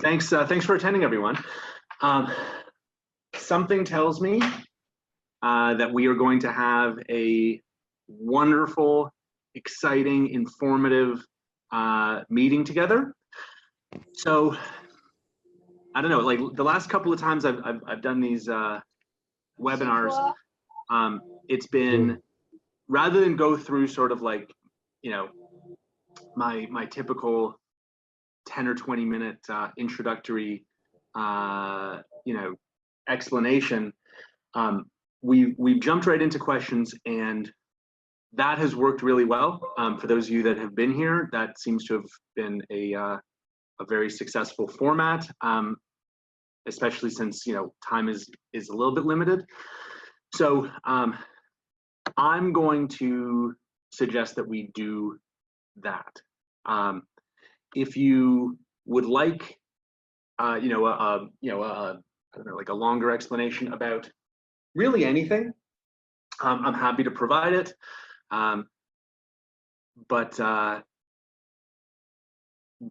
Thanks for attending, everyone. Something tells me that we are going to have a wonderful, exciting, informative meeting together. So I don't know, like the last couple of times I've done these webinars, it's been, rather than go through sort of like, you know, my typical 10 or 20 minute introductory you know, explanation, we've jumped right into questions, and that has worked really well. For those of you that have been here, that seems to have been a very successful format, especially since, you know, time is a little bit limited. So I'm going to suggest that we do that. If you would like, you know, I don't know, like a longer explanation about really anything, I'm happy to provide it. But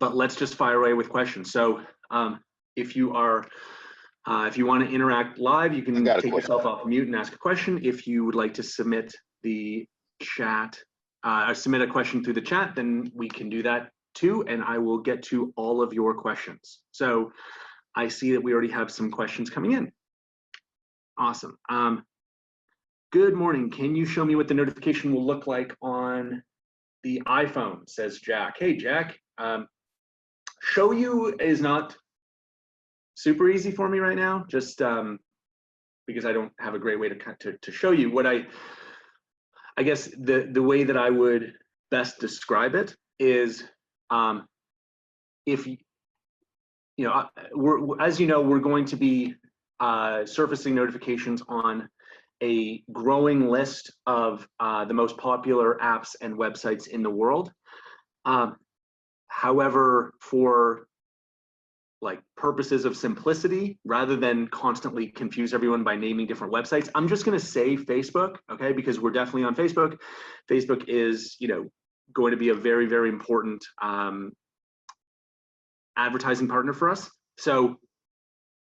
let's just fire away with questions. So if you are, if you want to interact live, you can take yourself off mute and ask a question. If you would like to submit the chat, or submit a question through the chat, then we can do that too, and I will get to all of your questions. So I see that we already have some questions coming in. Awesome. Good morning. Can you show me what the notification will look like on the iPhone, says Jack. Hey, Jack. Show you is not super easy for me right now, just because I don't have a great way to show you. What I guess the way that I would best describe it is, if you know, as you know, we're going to be surfacing notifications on a growing list of the most popular apps and websites in the world. However, for like purposes of simplicity, rather than constantly confuse everyone by naming different websites, I'm just going to say Facebook, okay? Because we're definitely on Facebook. Facebook is, you know, going to be a very, very important advertising partner for us. So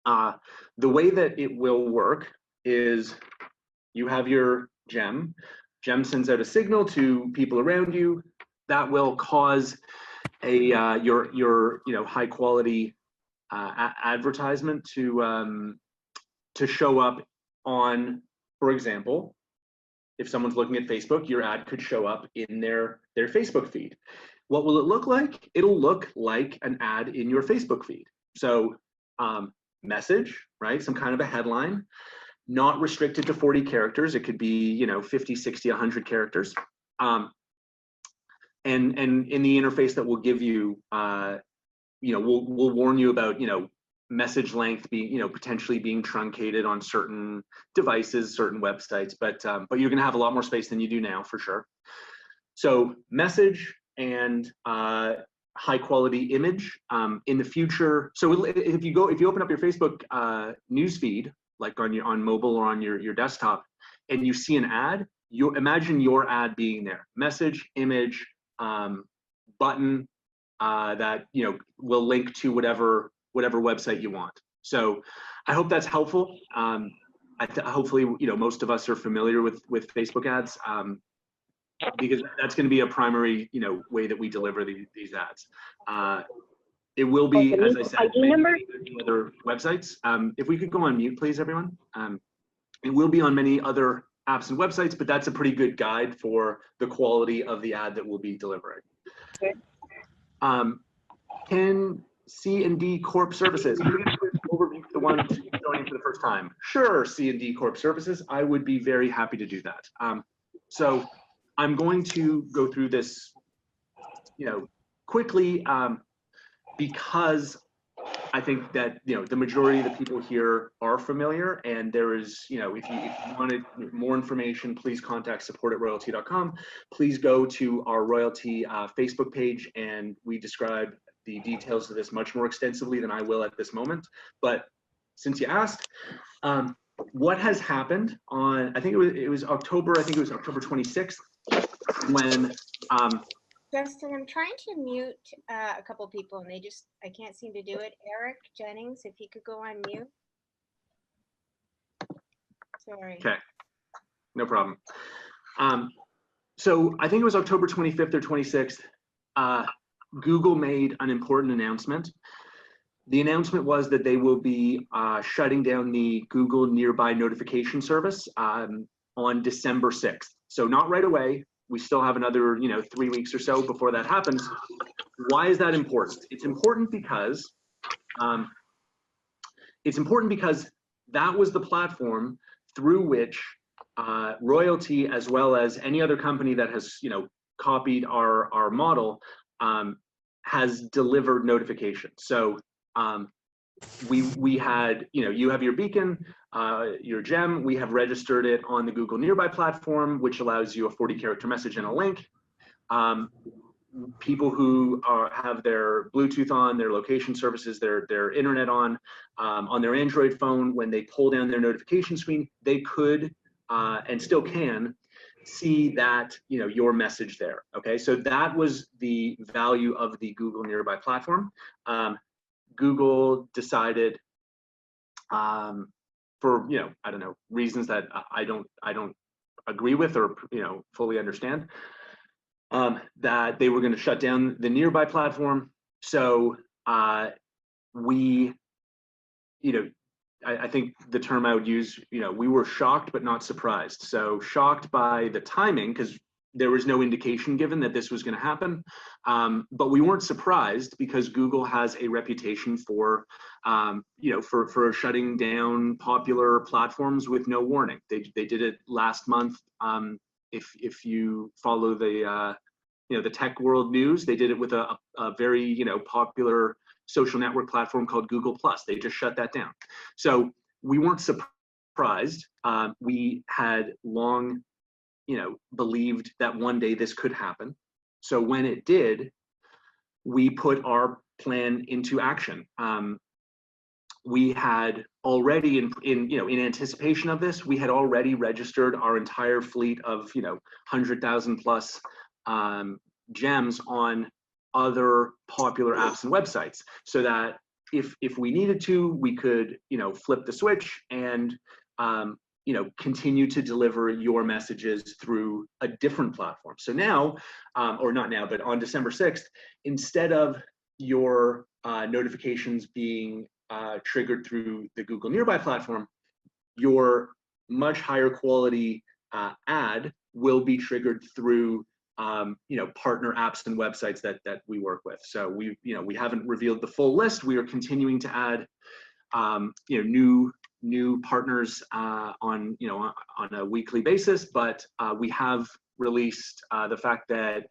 the way that it will work is you have your gem. Gem sends out a signal to people around you that will cause a your you know, high quality advertisement to show up on, for example, if someone's looking at Facebook, your ad could show up in their Facebook feed. What will it look like? It'll look like an ad in your Facebook feed. So message, right? Some kind of a headline, not restricted to 40 characters. It could be, you know, 50, 60, 100 characters. And in the interface that we'll give you, you know, we'll warn you about, you know, message length being, you know, potentially being truncated on certain devices, certain websites, but you're going to have a lot more space than you do now, for sure. So message and high quality image in the future. So if you open up your Facebook news feed, like on mobile or on your desktop, and you see an ad, you imagine your ad being there. Message, image, button that, you know, will link to whatever website you want. So I hope that's helpful. Hopefully, you know, most of us are familiar with Facebook ads, because that's going to be a primary, you know, way that we deliver these ads. It will be, as I said, other websites. If we could go on mute, please, everyone. It will be on many other apps and websites, but that's a pretty good guide for the quality of the ad that we'll be delivering. Okay. Can C&D Corp Services, overview the one joining for the first time? Sure, C&D Corp Services, I would be very happy to do that. So I'm going to go through this, you know, quickly, because I think that, you know, the majority of the people here are familiar, and there is, you know, if you wanted more information, please contact support@royaltie.com. Please go to our Royaltie Facebook page, and we describe the details of this much more extensively than I will at this moment. But since you asked, what has happened on, I think it was October 26th, when Justin, I'm trying to mute a couple people and I can't seem to do it. Eric Jennings, if he could go on mute. Sorry. Okay, no problem. So I think it was October 25th or 26th, Google made an important announcement. The announcement was that they will be shutting down the Google Nearby notification service on December 6th. So not right away. We still have another, 3 weeks or so before that happens. Why is that important? It's important because that was the platform through which Royaltie, as well as any other company that has, copied our model, has delivered notifications. So we had, you have your beacon, your gem. We have registered it on the Google Nearby platform, which allows you a 40-character message and a link. People who have their Bluetooth on, their location services, their internet on their Android phone, when they pull down their notification screen, they could and still can see that, your message there. Okay, so that was the value of the Google Nearby platform. Google decided, for I don't know, reasons that I don't agree with or fully understand, that they were going to shut down the Nearby platform. So we, I think the term I would use, we were shocked but not surprised. So shocked by the timing, because there was no indication given that this was going to happen, but we weren't surprised because Google has a reputation for, for shutting down popular platforms with no warning. They did it last month. If you follow the the tech world news, they did it with a very popular social network platform called Google+. They just shut that down. So we weren't surprised. We had long believed that one day this could happen. So when it did, we put our plan into action. We had already, in anticipation of this, we had already registered our entire fleet of 100,000 plus gems on other popular apps and websites, so that if we needed to, we could flip the switch and continue to deliver your messages through a different platform. So now, or not now, but on December 6th, instead of your notifications being triggered through the Google Nearby platform, your much higher quality ad will be triggered through partner apps and websites that we work with. So we haven't revealed the full list. We are continuing to add new partners on a weekly basis, but we have released the fact that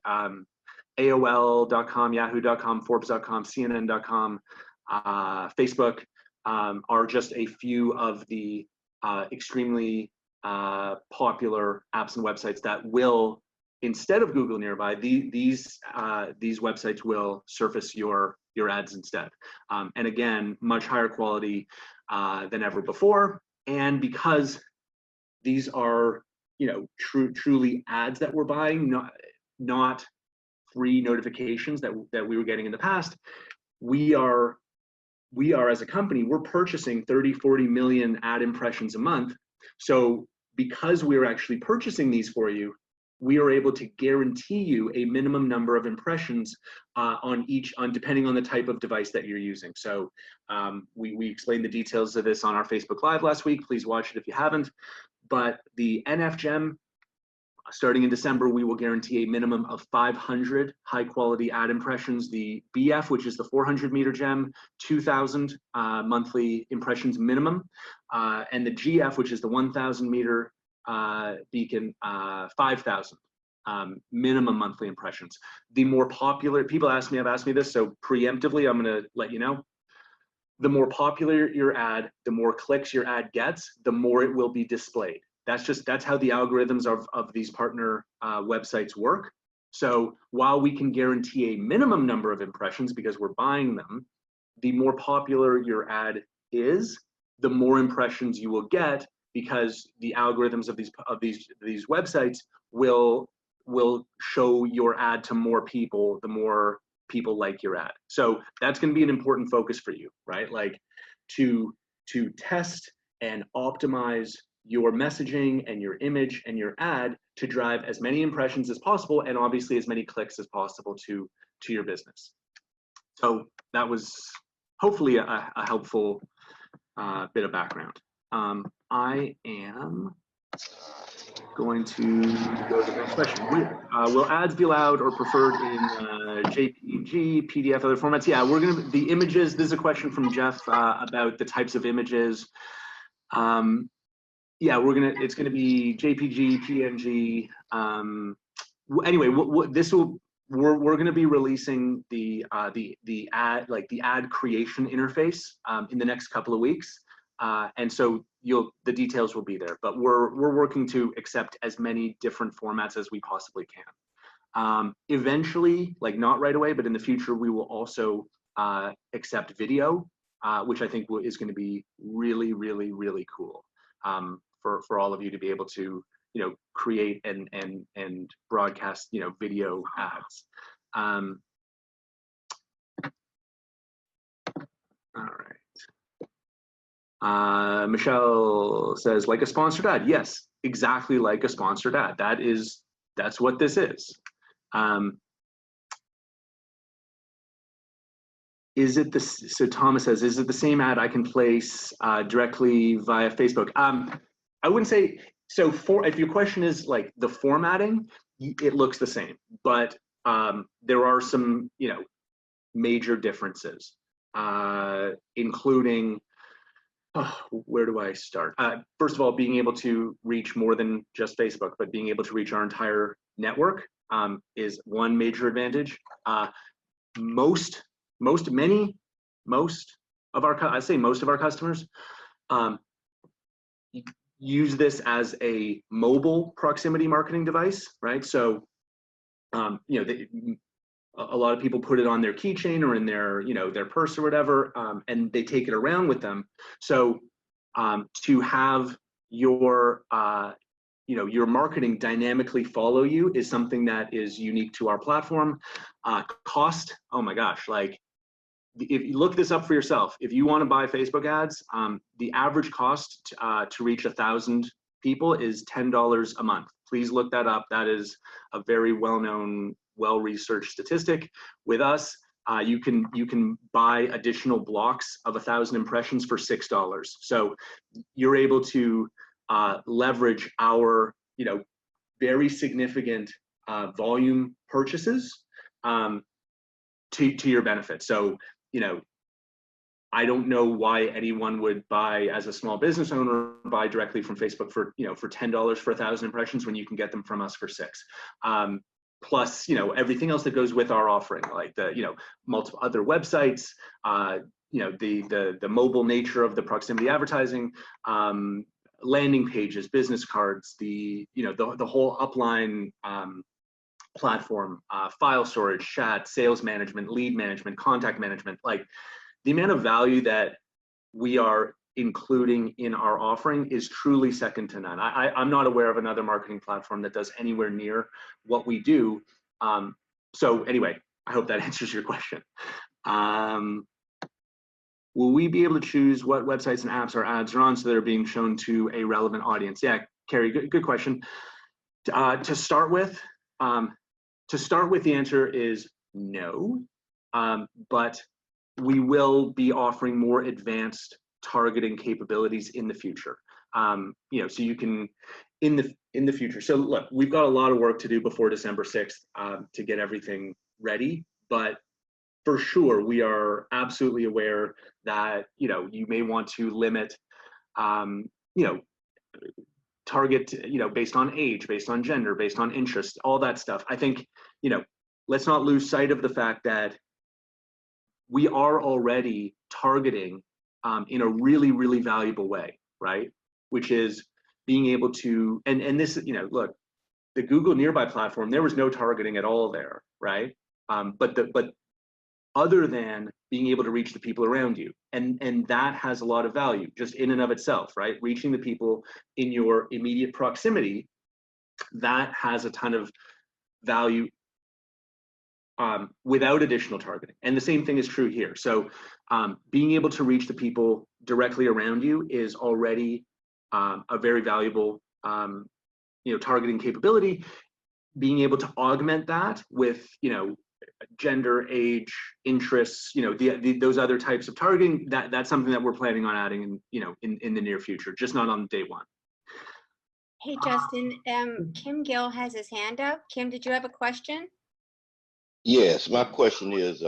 AOL.com, Yahoo.com, Forbes.com, CNN.com, Facebook are just a few of the extremely popular apps and websites that will, instead of Google Nearby, these websites will surface your ads instead. And again, much higher quality than ever before. And because these are truly ads that we're buying, not free notifications that we were getting in the past, we are as a company, we're purchasing 30-40 million ad impressions a month. So because we're actually purchasing these for you, we are able to guarantee you a minimum number of impressions depending on the type of device that you're using. So we explained the details of this on our Facebook Live last week. Please watch it if you haven't. But the NF Gem, starting in December, we will guarantee a minimum of 500 high quality ad impressions. The BF, which is the 400-meter gem, 2,000 monthly impressions minimum. And the GF, which is the 1,000-meter beacon, 5,000 minimum monthly impressions. The more popular, people have asked me this, so preemptively, I'm going to let you know. The more popular your ad, the more clicks your ad gets, the more it will be displayed. That's how the algorithms of these partner websites work. So while we can guarantee a minimum number of impressions because we're buying them, the more popular your ad is, the more impressions you will get, because the algorithms of these websites will will show your ad to more people, the more people like your ad. So that's going to be an important focus for you, right? Like to test and optimize your messaging and your image and your ad to drive as many impressions as possible and obviously as many clicks as possible to your business. So that was hopefully a helpful bit of background. I am going to go to the next question. Will ads be allowed or preferred in JPG, PDF, other formats? Yeah, we're gonna, the images, this is a question from Jeff about the types of images. Yeah, it's gonna be JPG, PNG. Anyway, we're going to be releasing the ad creation interface in the next couple of weeks, and so the details will be there. But we're working to accept as many different formats as we possibly can. Eventually, like not right away, but in the future, we will also accept video, which I think is going to be really, really, really cool for all of you to be able to, you know, create and broadcast, you know, video ads. All right. Michelle says, like a sponsored ad. Yes, exactly like a sponsored ad. That's what this is. Is it so Thomas says, is it the same ad I can place directly via Facebook? I wouldn't say. So if your question is like the formatting, it looks the same, but there are some, you know, major differences, including, where do I start? First of all, being able to reach more than just Facebook, but being able to reach our entire network is one major advantage. Most of our customers use this as a mobile proximity marketing device, right? So, you know, a lot of people put it on their keychain or in their, you know, their purse or whatever, and they take it around with them. So, to have your, you know, your marketing dynamically follow you is something that is unique to our platform. Cost, oh my gosh, like, if you look this up for yourself, if you want to buy Facebook ads, the average cost to reach 1,000 people is $10 a month. Please look that up. That is a very well-known, well-researched statistic. With us, you can buy additional blocks of 1,000 impressions for $6. So you're able to leverage our, you know, very significant volume purchases to your benefit. So, you know, I don't know why anyone would buy, as a small business owner, buy directly from Facebook for, you know, for $10 for 1,000 impressions when you can get them from us for $6. Plus, you know, everything else that goes with our offering, like the, you know, multiple other websites, you know, the mobile nature of the proximity advertising, landing pages, business cards, the, you know, the whole upline platform, file storage, chat, sales management, lead management, contact management. Like, the amount of value that we are including in our offering is truly second to none. I'm not aware of another marketing platform that does anywhere near what we do. So anyway, I hope that answers your question. Will we be able to choose what websites and apps our ads are on so they're being shown to a relevant audience? Yeah, Carrie, good question. To start with, the answer is no, but we will be offering more advanced targeting capabilities in the future. You know, so you can, in the future. So look, we've got a lot of work to do before December 6th to get everything ready, but for sure, we are absolutely aware that, you know, you may want to limit, you know, target, you know, based on age, based on gender, based on interest, all that stuff. I think, you know, let's not lose sight of the fact that we are already targeting in a really, really valuable way, right? Which is being able to, and this, you know, look, the Google Nearby platform, there was no targeting at all there, right? But other than being able to reach the people around you, and that has a lot of value just in and of itself, right? Reaching the people in your immediate proximity, that has a ton of value without additional targeting. And the same thing is true here. So being able to reach the people directly around you is already a very valuable targeting capability. Being able to augment that with gender, age, interests, those other types of targeting, that's something that we're planning on adding in the near future, just not on day one. Hey, Justin, Kim Gill has his hand up. Kim, did you have a question? Yes, my question is,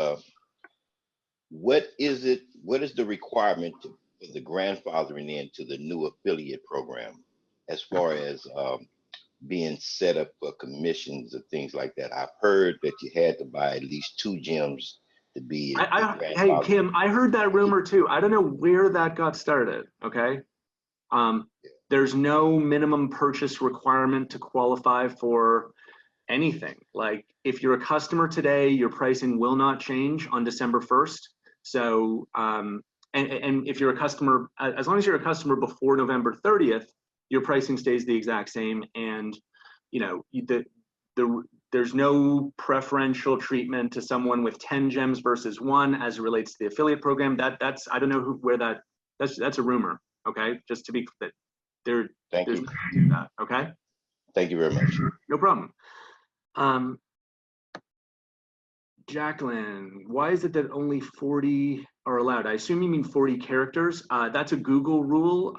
what is the requirement for the grandfathering into the new affiliate program as far as being set up for commissions and things like that? I've heard that you had to buy at least 2 gems to be. Hey, Kim, I heard that rumor too. I don't know where that got started. Okay. There's no minimum purchase requirement to qualify for anything. Like if you're a customer today, your pricing will not change on December 1st. So, and if you're a customer, as long as you're a customer before November 30th, your pricing stays the exact same. And, there's no preferential treatment to someone with 10 gems versus 1 as it relates to the affiliate program. That's I don't know that's a rumor. Okay. Just to be clear, there's nothing to that. Okay. Thank you very much. No problem. Jacqueline, why is it that only 40 are allowed? I assume you mean 40 characters. That's a Google rule,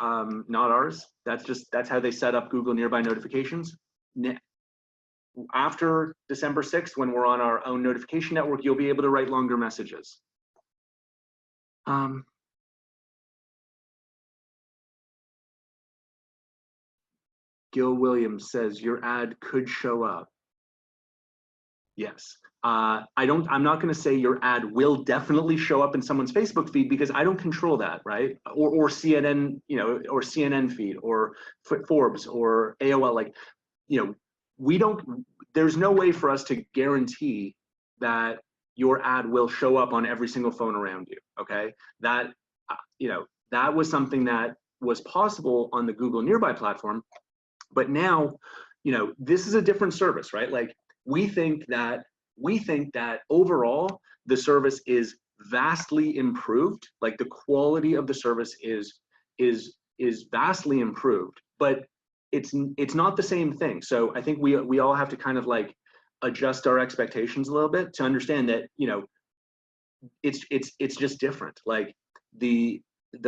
not ours. That's how they set up Google Nearby notifications. After December 6th, when we're on our own notification network, you'll be able to write longer messages. Gil Williams says your ad could show up. Yes. I'm not going to say your ad will definitely show up in someone's Facebook feed because I don't control that, right? Or CNN, or CNN feed or Forbes or AOL. Like, there's no way for us to guarantee that your ad will show up on every single phone around you. Okay. That was something that was possible on the Google Nearby platform, but now, this is a different service, right? Like we think that overall the service is vastly improved. Like the quality of the service is vastly improved, but it's not the same thing. So I think we all have to kind of like adjust our expectations a little bit to understand that it's just different. Like the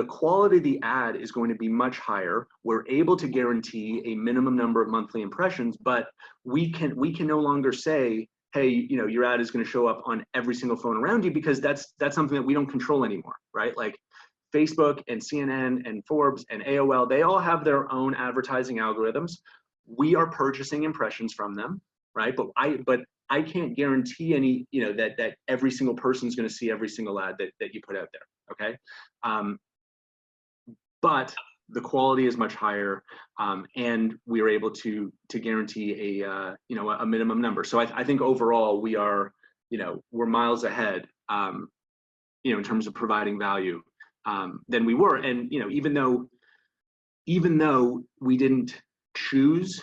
quality of the ad is going to be much higher. We're able to guarantee a minimum number of monthly impressions, but we can no longer say, hey, your ad is going to show up on every single phone around you, because that's something that we don't control anymore, right? Like Facebook and CNN and Forbes and AOL, they all have their own advertising algorithms. We are purchasing impressions from them, right? But I can't guarantee any, that every single person is going to see every single ad that you put out there, okay? But the quality is much higher, and we are able to guarantee a minimum number. So I think overall we are, we're miles ahead, in terms of providing value than we were. And even though we didn't choose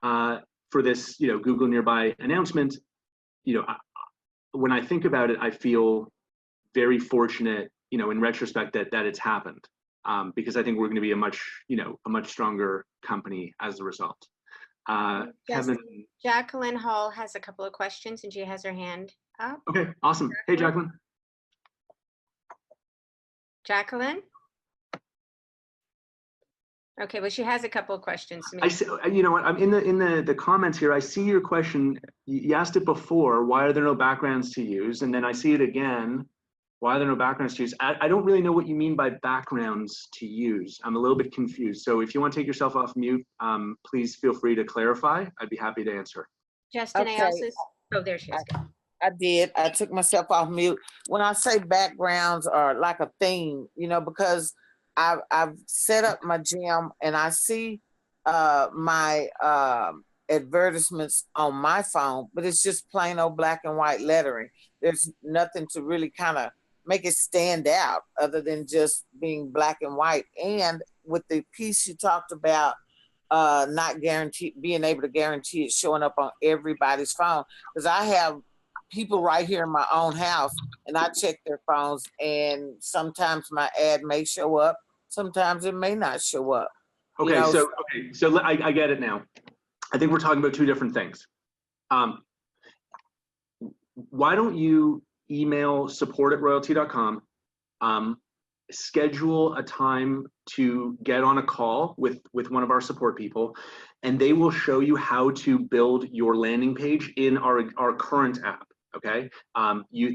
for this Google Nearby announcement, when I think about it, I feel very fortunate, in retrospect, that it's happened. Because I think we're going to be a much stronger company as a result. Kevin. Jacqueline Hall has a couple of questions and she has her hand up. Okay, awesome. Hey, Jacqueline. Jacqueline? Okay, well, she has a couple of questions. I see, what, I'm in the comments here. I see your question. You asked it before. Why are there no backgrounds to use? And then I see it again. Why are there no backgrounds to use? I don't really know what you mean by backgrounds to use. I'm a little bit confused. So if you want to take yourself off mute, please feel free to clarify. I'd be happy to answer. Justin, okay. There she is. I did. I took myself off mute. When I say backgrounds are like a theme, because I've set up my gem and I see my advertisements on my phone, but it's just plain old black and white lettering. There's nothing to really kind of make it stand out other than just being black and white. And with the piece you talked about not being able to guarantee it showing up on everybody's phone. Because I have people right here in my own house, and I check their phones, and sometimes my ad may show up, sometimes it may not show up. Okay, so I get it now. I think we're talking about two different things. Why don't you email support@royaltie.com, schedule a time to get on a call with one of our support people, and they will show you how to build your landing page in our current app. Okay,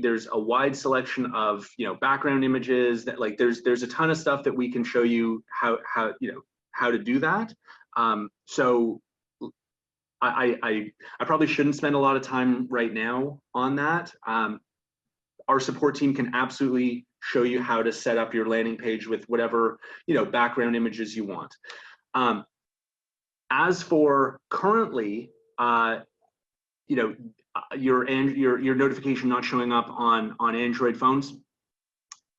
there's a wide selection of background images that there's a ton of stuff that we can show you how to do that. So I probably shouldn't spend a lot of time right now on that. Our support team can absolutely show you how to set up your landing page with whatever background images you want. As for currently, your notification not showing up on Android phones,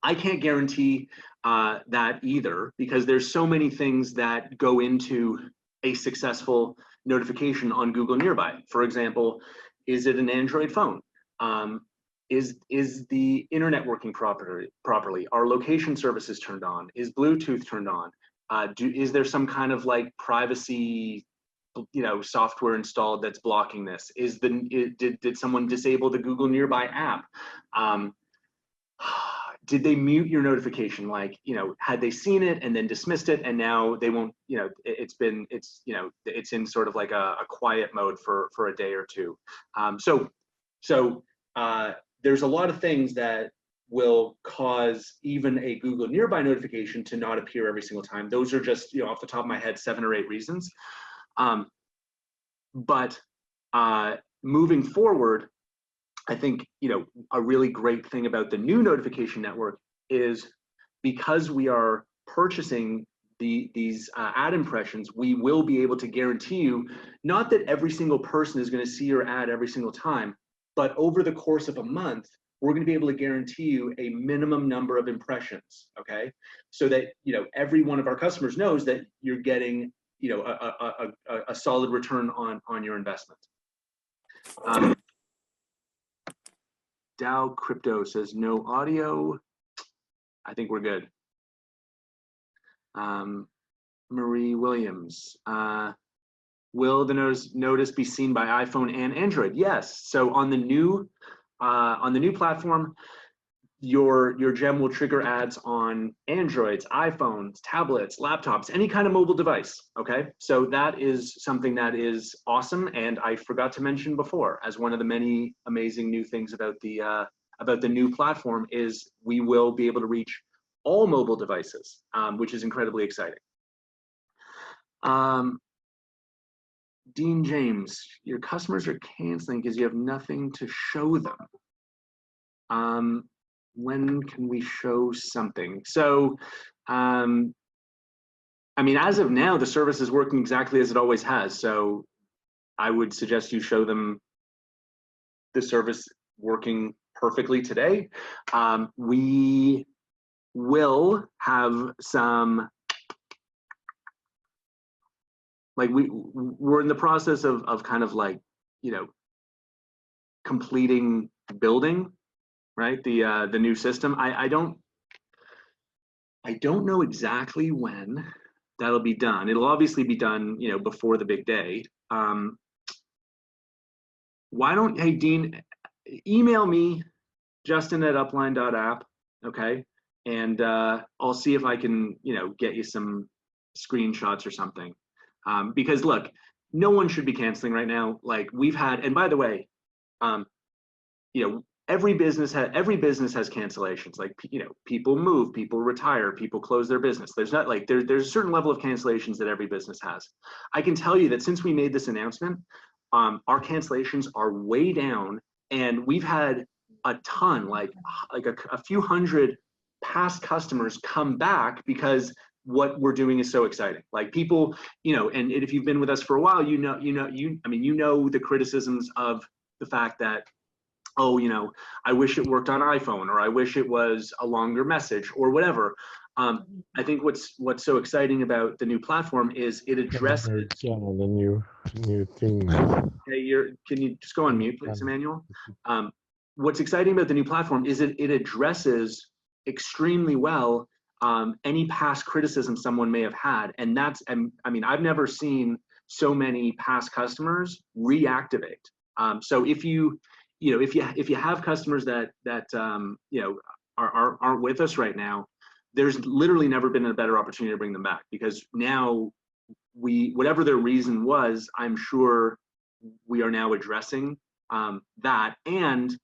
I can't guarantee that either, because there's so many things that go into a successful notification on Google Nearby. For example, is it an Android phone? Is the internet working properly? Are location services turned on? Is Bluetooth turned on? Is there some kind of privacy software installed that's blocking this? Did someone disable the Google Nearby app? Did they mute your notification? Had they seen it and then dismissed it, and now they won't, it's in sort of like a quiet mode for a day or two. So there's a lot of things that will cause even a Google Nearby notification to not appear every single time. Those are just, off the top of my head, 7 or 8 reasons. But moving forward, I think a really great thing about the new notification network is, because we are purchasing these ad impressions, we will be able to guarantee you, not that every single person is going to see your ad every single time, but over the course of a month, we're going to be able to guarantee you a minimum number of impressions. Okay, so that every one of our customers knows that you're getting a solid return on your investment. Dow Crypto says no audio. I think we're good. Marie Williams, will the notice be seen by iPhone and Android? Yes. So on the new platform, your gem will trigger ads on Androids, iPhones, tablets, laptops, any kind of mobile device. Okay, so that is something that is awesome, and I forgot to mention before, as one of the many amazing new things about the new platform, is we will be able to reach all mobile devices, which is incredibly exciting. Dean James, your customers are canceling because you have nothing to show them. When can we show something? So, I mean, as of now, the service is working exactly as it always has. So I would suggest you show them the service working perfectly today. We will have some, we're in the process of kind of completing building, right? The new system. I don't know exactly when that'll be done. It'll obviously be done, before the big day. Why don't, hey Dean, email me, justin@upline.app, okay? And I'll see if I can, get you some screenshots or something. Because look, no one should be canceling right now. We've had, and by the way, every business has cancellations. People move, people retire, people close their business. There's not there's a certain level of cancellations that every business has. I can tell you that since we made this announcement, our cancellations are way down, and we've had a ton, a few hundred past customers come back because what we're doing is so exciting. People, and if you've been with us for a while, you know the criticisms of the fact that oh, you know, I wish it worked on iPhone, or I wish it was a longer message, or whatever. I think what's so exciting about the new platform is it addresses. Channel, the new thing. Hey, can you just go on mute, please, Emmanuel? What's exciting about the new platform is it addresses extremely well any past criticism someone may have had, and that's, I mean, I've never seen so many past customers reactivate. So if you have customers that you know aren't with us right now, there's literally never been a better opportunity to bring them back, because now whatever their reason was, I'm sure we are now addressing that, and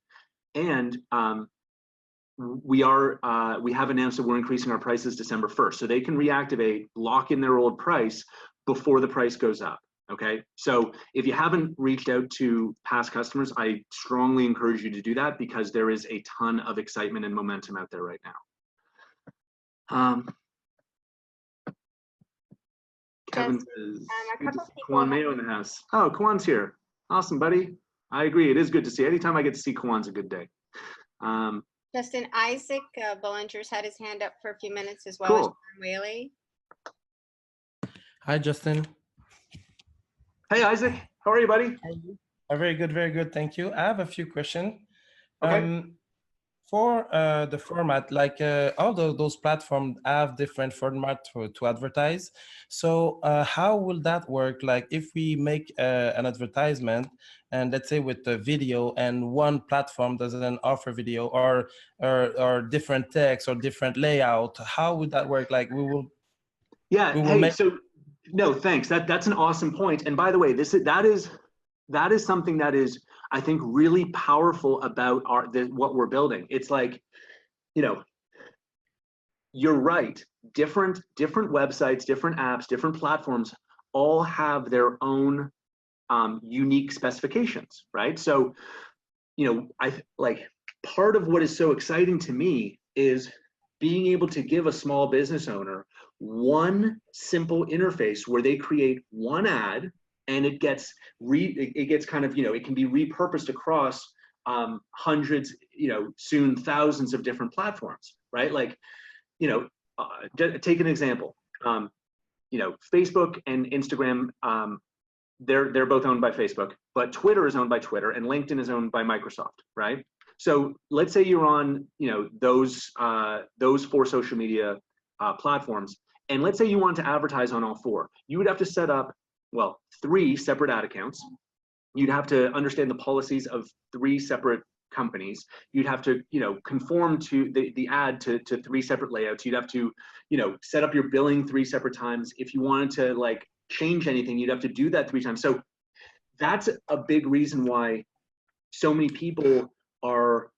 we have announced that we're increasing our prices December 1st, so they can reactivate, lock in their old price before the price goes up. Okay, so if you haven't reached out to past customers, I strongly encourage you to do that, because there is a ton of excitement and momentum out there right now. Kevin says, a couple people Kwan Mayo in the house. Oh, Kwan's here. Awesome, buddy. I agree. It is good to see. Anytime I get to see Kwan's a good day. Justin, Isaac Bollinger's had his hand up for a few minutes, as well Cool. as John Whaley. Hi, Justin. Hey, Isaac. How are you, buddy? Very good, very good. Thank you. I have a few questions. Okay. For the format, like all those platforms have different format to advertise. So how will that work? Like if we make an advertisement, and let's say with the video, and one platform doesn't offer video, or different text or different layout, how would that work? Like we will Hey, make. so no, thanks. That's an awesome point. And by the way, that is something that is, I think, really powerful about what we're building. It's like, you know, you're right. Different websites, different apps, different platforms all have their own unique specifications, right? So, you know, part of what is so exciting to me is being able to give a small business owner one simple interface where they create one ad, and it gets kind of, you know, it can be repurposed across hundreds, you know, soon thousands of different platforms, right? Like, you know, take an example. You know, Facebook and Instagram, they're both owned by Facebook, but Twitter is owned by Twitter, and LinkedIn is owned by Microsoft, right? So let's say you're on, you know, those 4 social media platforms, and let's say you want to advertise on all 4. You would have to set up, well, 3 separate ad accounts. You'd have to understand the policies of 3 separate companies. You'd have to, you know, conform to the ad to 3 separate layouts. You'd have to, you know, set up your billing 3 separate times. If you wanted to like change anything, you'd have to do that 3 times. So that's a big reason why so many people are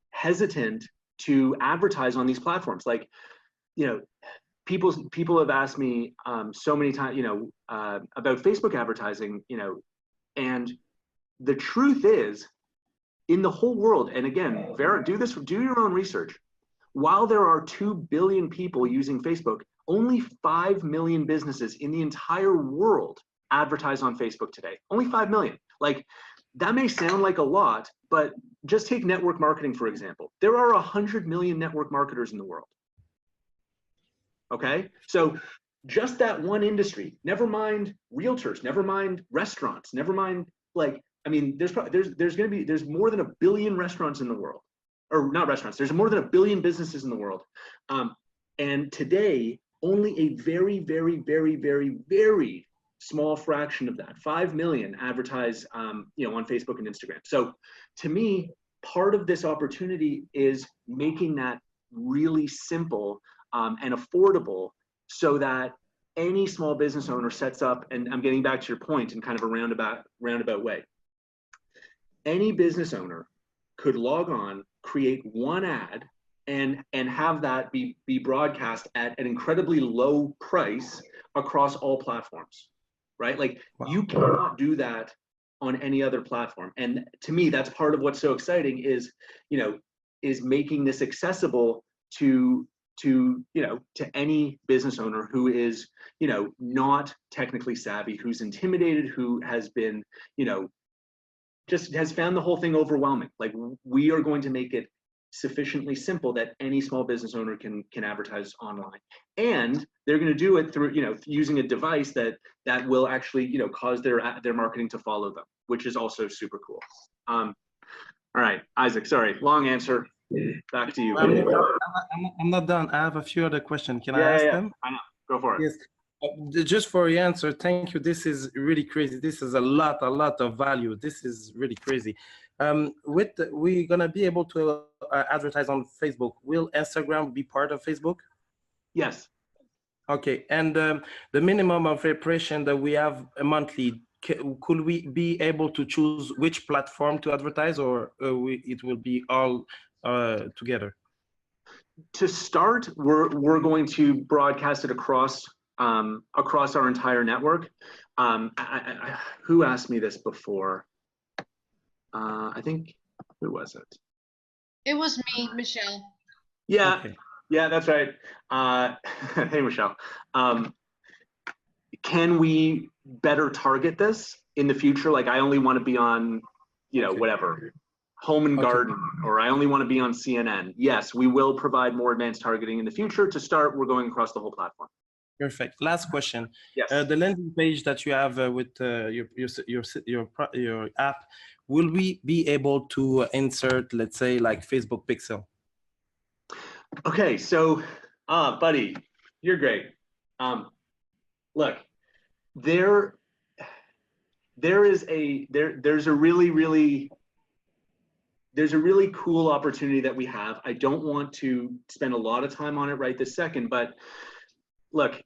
hesitant to advertise on these platforms. Like, you know, people have asked me so many times, you know, about Facebook advertising, you know, and the truth is, in the whole world, and again, do your own research. While there are 2 billion people using Facebook, only 5 million businesses in the entire world advertise on Facebook today. Only 5 million. Like, that may sound like a lot, but just take network marketing, for example. There are 100 million network marketers in the world. Okay, so just that one industry, never mind realtors, never mind restaurants, never mind, like, I mean, there's more than 1 billion restaurants in the world, or not restaurants, there's more than 1 billion businesses in the world. And today, only a very, very, very, very, very small fraction of that, 5 million, advertise, you know, on Facebook and Instagram. So to me, part of this opportunity is making that really simple and affordable, so that any small business owner sets up, and I'm getting back to your point in kind of a roundabout way. Any business owner could log on, create one ad, and have that be broadcast at an incredibly low price across all platforms, right? Like, wow. You cannot do that on any other platform. And to me, that's part of what's so exciting is, you know, is making this accessible to any business owner who is, you know, not technically savvy, who's intimidated, who has been, you know, just has found the whole thing overwhelming. Like, we are going to make it sufficiently simple that any small business owner can advertise online, and they're going to do it through, you know, using a device that will actually, you know, cause their marketing to follow them, which is also super cool. All right, Isaac, sorry, long answer. Back to you. I'm not done. I have a few other questions. Can I ask them? I know. Go for it. Yes. Just for your answer, thank you. This is really crazy. This is a lot of value. This is really crazy. We're gonna be able to advertise on Facebook. Will Instagram be part of Facebook? Yes. Okay. And the minimum of impression that we have monthly, could we be able to choose which platform to advertise, or it will be all together? To start, we're going to broadcast it across our entire network. Who asked me this before? I think, who was it? It was me, Michelle. Yeah, Okay. yeah, that's right. Hey, Michelle. Can we better target this in the future? Like, I only want to be on, you know, whatever, Home and Garden, or I only want to be on CNN. Yes, we will provide more advanced targeting in the future. To start, we're going across the whole platform. Perfect. Last question. Yes. The landing page that you have with your app, will we be able to insert, let's say, like Facebook Pixel? Okay, so, buddy, you're great. Look, there's a really cool opportunity that we have. I don't want to spend a lot of time on it right this second, but look,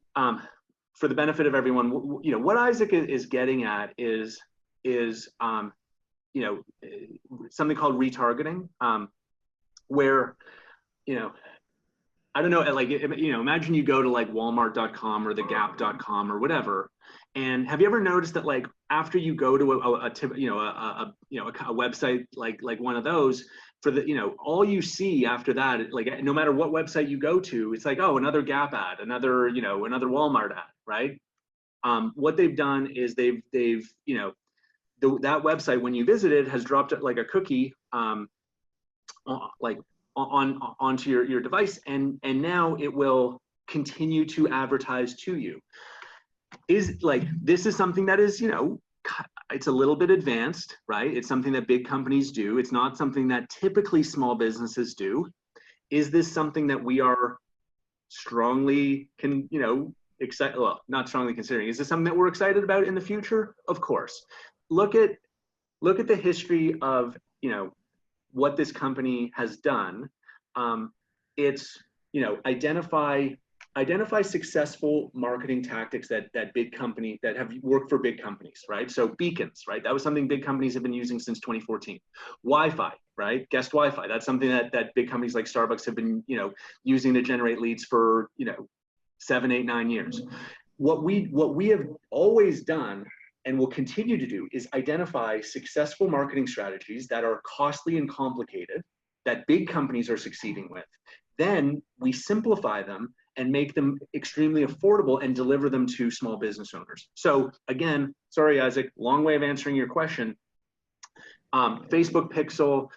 for the benefit of everyone, you know, what Isaac is getting at is you know, something called retargeting, where, you know, I don't know, like, you know, imagine you go to like Walmart.com or thegap.com or whatever, and have you ever noticed that, like, after you go to a website like one of those, for the, you know, all you see after that, like, no matter what website you go to, it's like, oh, another Gap ad, another, you know, another Walmart ad, right? What they've done is they've you know, that website, when you visit it, has dropped it like a cookie, like onto your device, and now it will continue to advertise to you. Is like, this is something that is, you know, it's a little bit advanced, right? It's something that big companies do. It's not something that typically small businesses do. Is this something that we are strongly excited, well, not strongly considering, is this something that we're excited about in the future? Of course. Look at the history of, you know, what this company has done. It's, you know, identify successful marketing tactics that have worked for big companies, right? So beacons, right? That was something big companies have been using since 2014. Wi-Fi, right? Guest Wi-Fi. That's something that big companies like Starbucks have been, you know, using to generate leads for, you know, 7, 8, 9 years. What we have always done and will continue to do is identify successful marketing strategies that are costly and complicated, that big companies are succeeding with. Then we simplify them and make them extremely affordable and deliver them to small business owners. So again, sorry, Isaac, long way of answering your question. Facebook Pixel,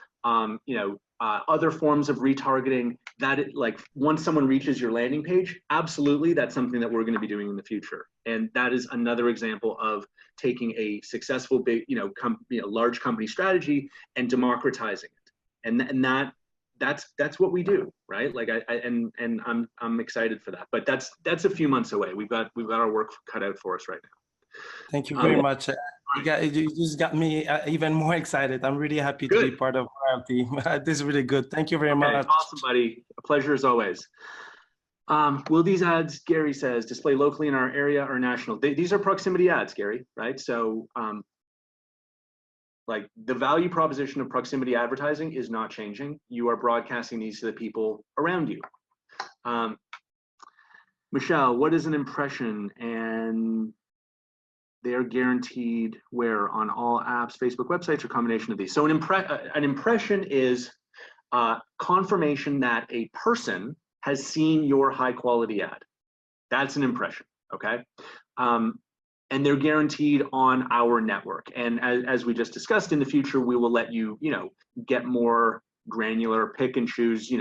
you know, other forms of retargeting, that like, once someone reaches your landing page, absolutely, that's something that we're going to be doing in the future. And that is another example of taking a successful big, you know, large company strategy and democratizing it. And that's what we do, right? Like, I'm excited for that. But that's a few months away. We've got our work cut out for us right now. Thank you very much. You just got me even more excited. I'm really happy to be part of Royaltie. This is really good. Thank you very much. Awesome, buddy. A pleasure as always. Will these ads, Gary says, display locally in our area or national? These are proximity ads, Gary, right? So like, the value proposition of proximity advertising is not changing. You are broadcasting these to the people around you. Michelle, what is an impression? And they are guaranteed where? On all apps, Facebook websites, or combination of these? So an impression is confirmation that a person has seen your high quality ad. That's an impression, okay? and they're guaranteed on our network. And as we just discussed, in the future, we will let you, get more granular, pick and choose,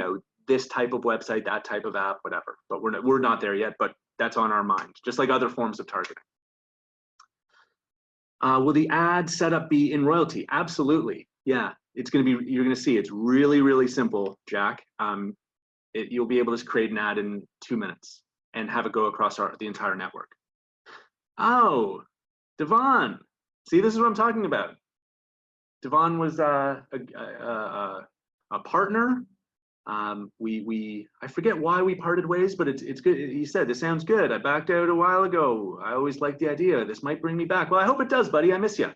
this type of website, that type of app, whatever. But we're not there yet, but that's on our mind, just like other forms of targeting. Will the ad setup be in Royaltie? Absolutely. Yeah, it's going to be, you're going to see it's really, really simple, Jack. You'll be able to create an ad in 2 minutes and have it go across the entire network. Oh, Devon. See, this is what I'm talking about. Devon was a partner. I forget why we parted ways, but it's good. He said, this sounds good. I backed out a while ago. I always liked the idea. This might bring me back. Well, I hope it does, buddy. I miss you.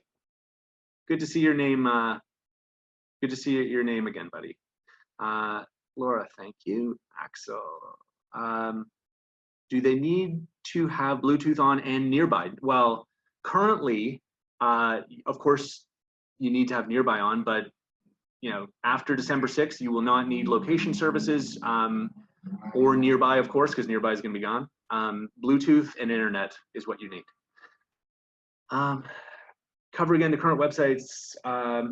Good to see your name. Good to see your name again, buddy. Laura, thank you. Axel. Do they need to have Bluetooth on and nearby? Well, currently, of course, you need to have nearby on, but after December 6th, you will not need location services or nearby, of course, because nearby is going to be gone. Bluetooth and internet is what you need. Cover again the current websites.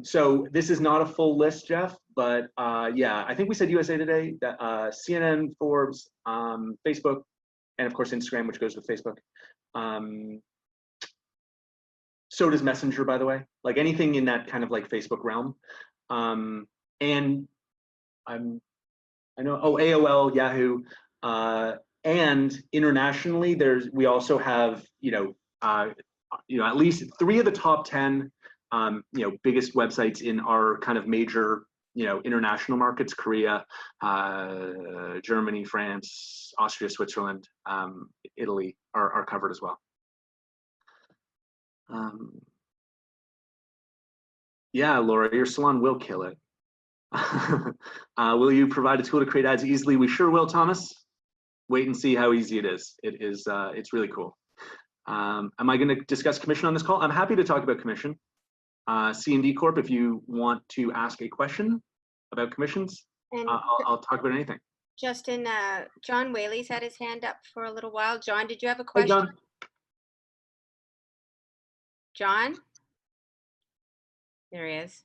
So this is not a full list, Jeff, but yeah, I think we said USA Today, that CNN, Forbes, Facebook, and of course Instagram, which goes with Facebook. So does Messenger, by the way, like anything in that kind of like Facebook realm. And I know, AOL, Yahoo, and internationally, we also have, at least 3 of the top 10, biggest websites in our kind of major, international markets: Korea, Germany, France, Austria, Switzerland, Italy are covered as well. Yeah, Laura, your salon will kill it. Will you provide a tool to create ads easily? We sure will, Thomas. Wait and see how easy it is. It's really cool. Am I going to discuss commission on this call? I'm happy to talk about commission. C&D Corp, if you want to ask a question about commissions, And I'll talk about anything. Justin, John Whaley's had his hand up for a little while. John, did you have a Hey, question? John. John? There he is.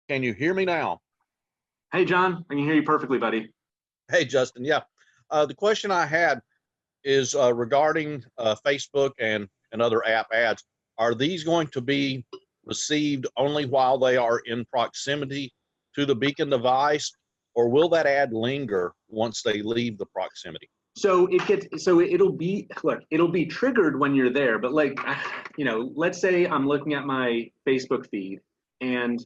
Can you hear me now? Hey, John. I can hear you perfectly, buddy. Hey, Justin. Yeah. The question I had is regarding Facebook and other app ads. Are these going to be received only while they are in proximity to the beacon device, or will that ad linger once they leave the proximity? So it'll be triggered when you're there, but like, let's say I'm looking at my Facebook feed and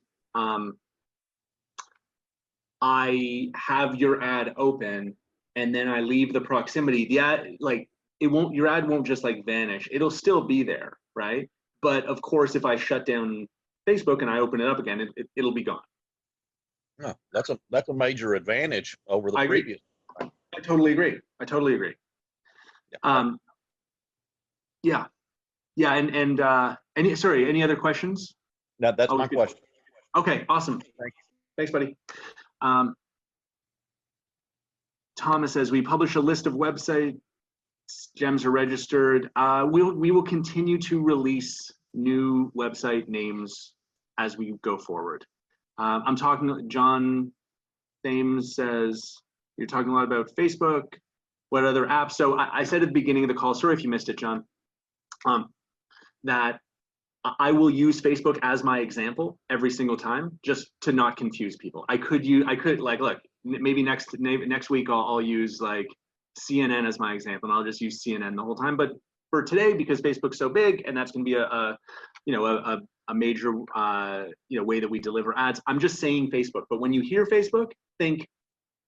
I have your ad open and then I leave the proximity. The ad, like, your ad won't just like vanish. It'll still be there, right? But of course, if I shut down Facebook and I open it up again, it'll be gone. No, that's a major advantage over the previous. I totally agree. Yeah. Yeah. And any other questions? That's my question. Okay, awesome. Thanks, buddy. Thomas says, we publish a list of websites, gems are registered. We will continue to release new website names as we go forward. I'm talking, John Thames says, you're talking a lot about Facebook. What other apps? So I said at the beginning of the call, sorry if you missed it, John, that I will use Facebook as my example every single time, just to not confuse people. I could like, look, maybe next week I'll use like CNN as my example, and I'll just use CNN the whole time. But for today, because Facebook's so big, and that's going to be a major way that we deliver ads, I'm just saying Facebook. But when you hear Facebook, think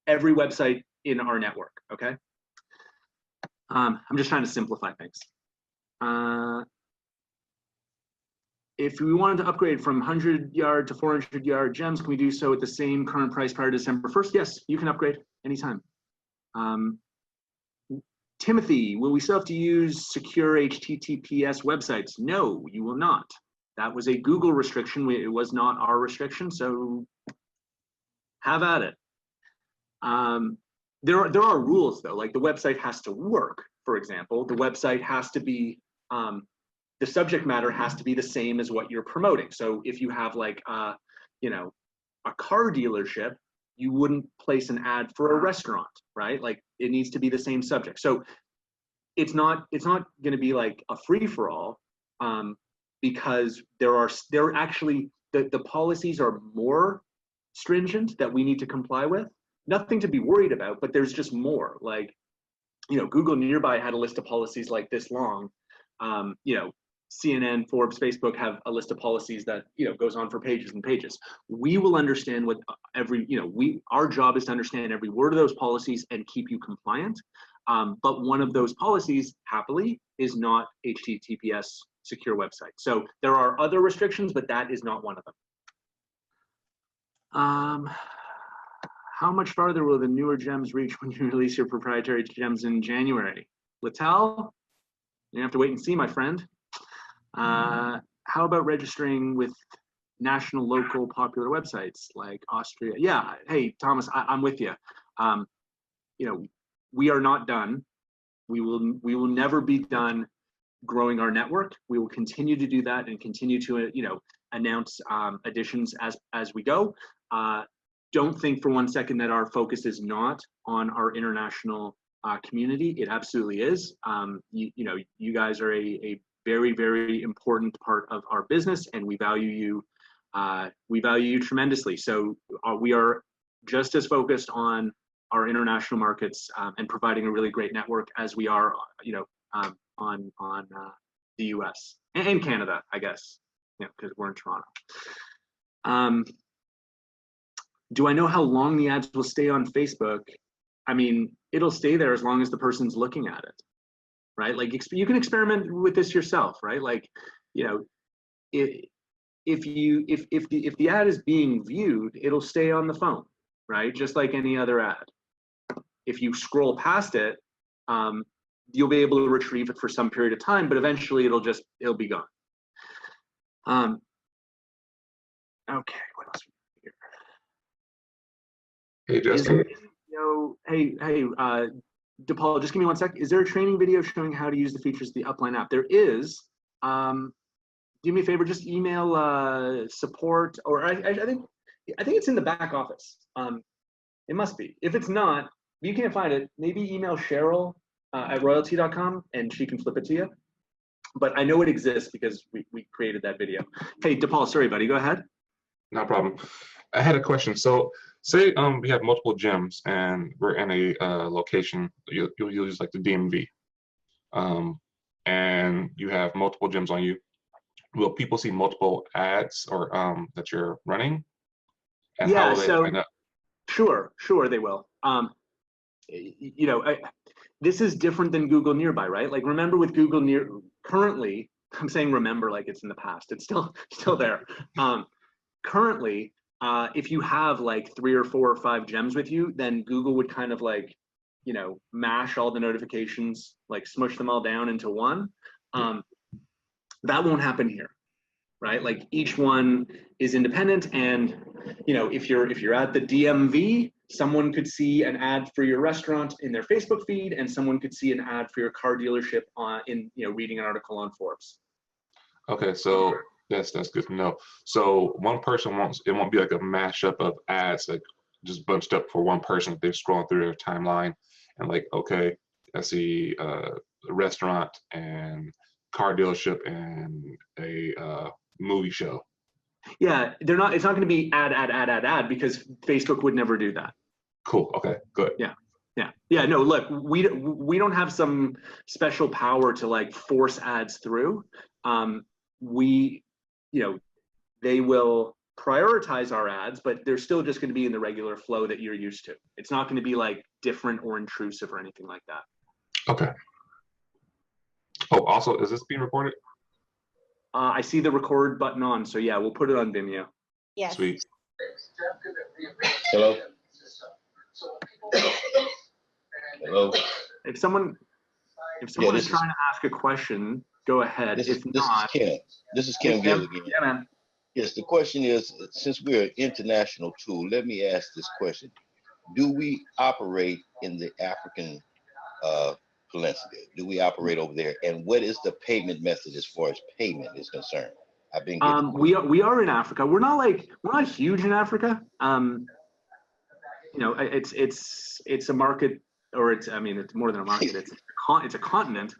every website in our network. Okay. I'm just trying to simplify things. If we wanted to upgrade from 100-yard to 400-yard gems, can we do so at the same current price prior to December 1st? Yes, you can upgrade anytime. Timothy, will we still have to use secure HTTPS websites? No, you will not. That was a Google restriction. It was not our restriction, so have at it. There are rules though, like the website has to work for example, the website has to be, the subject matter has to be the same as what you're promoting. So if you have like, you know, a car dealership, you wouldn't place an ad for a restaurant, right? Like it needs to be the same subject. So it's not going to be like a free for all, because there actually the policies are more stringent that we need to comply with. Nothing to be worried about, but there's just more. Like, you know, Google Nearby had a list of policies like this long. You know, CNN, Forbes, Facebook have a list of policies that, you know, goes on for pages and pages. We will understand what every, you know, our job is to understand every word of those policies and keep you compliant. But one of those policies, happily, is not HTTPS secure website. So there are other restrictions, but that is not one of them. How much farther will the newer gems reach when you release your proprietary gems in January? Littell, you have to wait and see, my friend. How about registering with national, local, popular websites like Austria? Yeah, hey, Thomas, I'm with you. You know, we are not done. We will never be done growing our network. We will continue to do that and continue to, you know, announce additions as we go. Don't think for one second that our focus is not on our international community. It absolutely is. You know, you guys are a very, very important part of our business, and we value you. We value you tremendously. So we are just as focused on our international markets and providing a really great network as we are, you know, on the U.S. and Canada, I guess, you know, because we're in Toronto. Do I know how long the ads will stay on Facebook? I mean, it'll stay there as long as the person's looking at it, right? Like you can experiment with this yourself, right? Like, you know, if the ad is being viewed, it'll stay on the phone, right? Just like any other ad. If you scroll past it, you'll be able to retrieve it for some period of time, but eventually it'll be gone. Okay, what else? Hey, Justin. Hey, DePaul, just give me 1 sec. Is there a training video showing how to use the features of the Upline app? There is. Do me a favor, just email support, or I think it's in the back office. It must be. If it's not, if you can't find it, maybe email Cheryl at royaltie.com and she can flip it to you. But I know it exists because we created that video. Hey, DePaul, sorry, buddy, go ahead. No problem. I had a question. So say we have multiple gems and we're in a location, you'll use like the DMV, and you have multiple gems on you. Will people see multiple ads or that you're running? And how will they find out? Sure they will. You know, this is different than Google Nearby, right? Like remember with Google currently, I'm saying remember like it's in the past. It's still there. Currently, if you have like 3 or 4 or 5 gems with you, then Google would kind of like, you know, mash all the notifications, like smush them all down into one. That won't happen here, right? Like each one is independent, and you know, if you're at the DMV, someone could see an ad for your restaurant in their Facebook feed, and someone could see an ad for your car dealership in, you know, reading an article on Forbes. Okay, so that's good to know. So one person it won't be like a mashup of ads like just bunched up for one person. They're scrolling through their timeline and like, okay, I see a restaurant and car dealership and a movie show. Yeah, it's not going to be ad because Facebook would never do that. Cool. Okay, good. Yeah. No, look, we don't have some special power to like force ads through. You know, they will prioritize our ads, but they're still just going to be in the regular flow that you're used to. It's not going to be like different or intrusive or anything like that. Okay. Oh, also, is this being recorded? I see the record button on, so yeah, we'll put it on Vimeo. Yes. Sweet. Hello? Hello? If someone is trying to ask a question, go ahead. This If is not, Kim. This is Kim Gill again. Yeah, man. Yes, the question is, since we're an international tool, let me ask this question. Do we operate in the African Valencia? Do we operate over there? And what is the payment method as far as payment is concerned? I've been getting. We are in Africa. We're not huge in Africa. You know, it's a market, or it's more than a market. It's a continent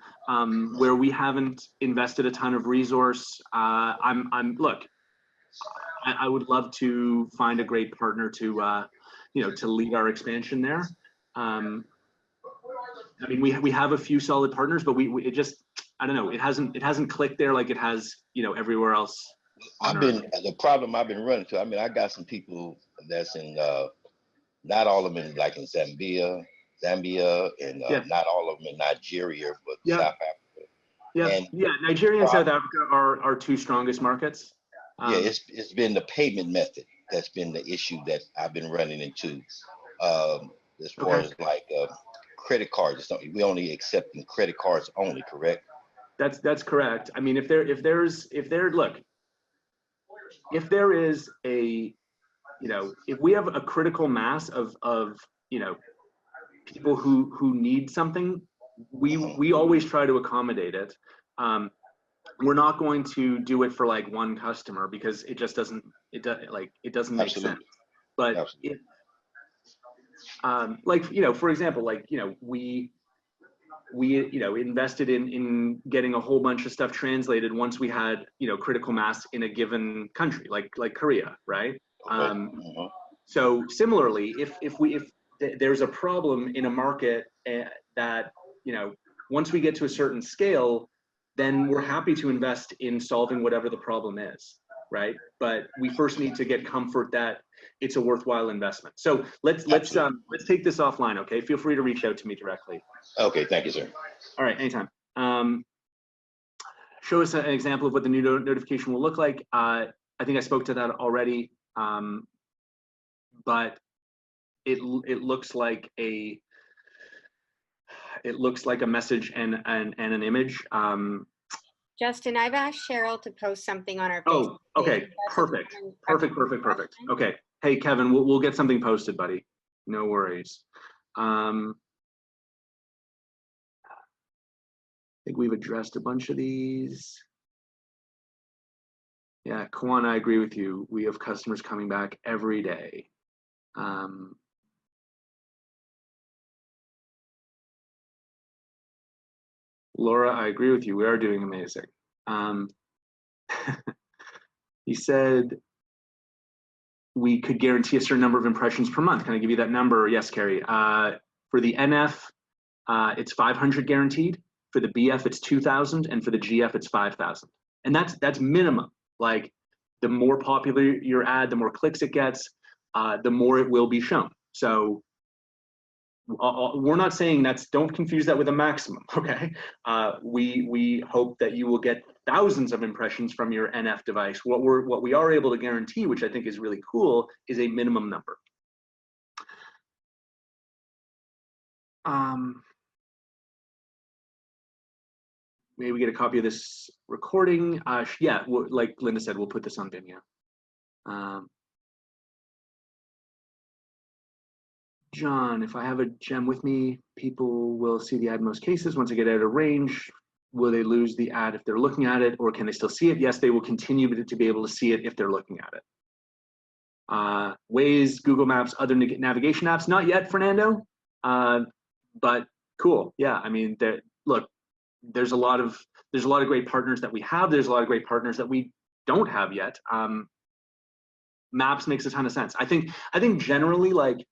where we haven't invested a ton of resource. Look, I would love to find a great partner to to lead our expansion there. I mean, we have a few solid partners, but it just, I don't know, it hasn't clicked there like it has, everywhere else. The problem I've been running to. I mean, I got some people that's in, not all of them in, like in Zambia, and not all of them in Nigeria, but South Africa. Yeah, Nigeria and South Africa are our two strongest markets. It's been the payment method that's been the issue that I've been running into. As far as like credit cards, we only accepting credit cards only, correct? That's correct. I mean, if there is a, if we have a critical mass of people who need something, we always try to accommodate it. We're not going to do it for like one customer because it just doesn't make sense. But if, for example, we invested in getting a whole bunch of stuff translated once we had critical mass in a given country, like Korea, right? So similarly, if there's a problem in a market that once we get to a certain scale, then we're happy to invest in solving whatever the problem is, right? But we first need to get comfort that it's a worthwhile investment. So let's take this offline, okay? Feel free to reach out to me directly. Okay, thank you, sir. All right, anytime. Show us an example of what the new notification will look like. I think I spoke to that already, but it looks like a message and an image. Justin, I've asked Cheryl to post something on our Facebook okay, page. perfect. Okay, hey Kevin, we'll get something posted, buddy. No worries. I think we've addressed a bunch of these. Yeah, Kwan, I agree with you. We have customers coming back every day. Laura, I agree with you. We are doing amazing. He said we could guarantee a certain number of impressions per month. Can I give you that number? Yes, Carrie. For the NF, it's 500 guaranteed. For the BF, it's 2,000, and for the GF, it's 5,000. And that's minimum. Like, the more popular your ad, the more clicks it gets, the more it will be shown. So we're not saying don't confuse that with a maximum, okay? We hope that you will get thousands of impressions from your NF device. What we are able to guarantee, which I think is really cool, is a minimum number. Maybe we get a copy of this recording. Yeah, like Linda said, we'll put this on Vimeo. John, if I have a gem with me, people will see the ad in most cases. Once I get out of range, will they lose the ad if they're looking at it, or can they still see it? Yes, they will continue to be able to see it if they're looking at it. Waze, Google Maps, other navigation apps, not yet, Fernando, but cool. Yeah, I mean, look, there's a lot of great partners that we have. There's a lot of great partners that we don't have yet. Maps makes a ton of sense. I think generally, like,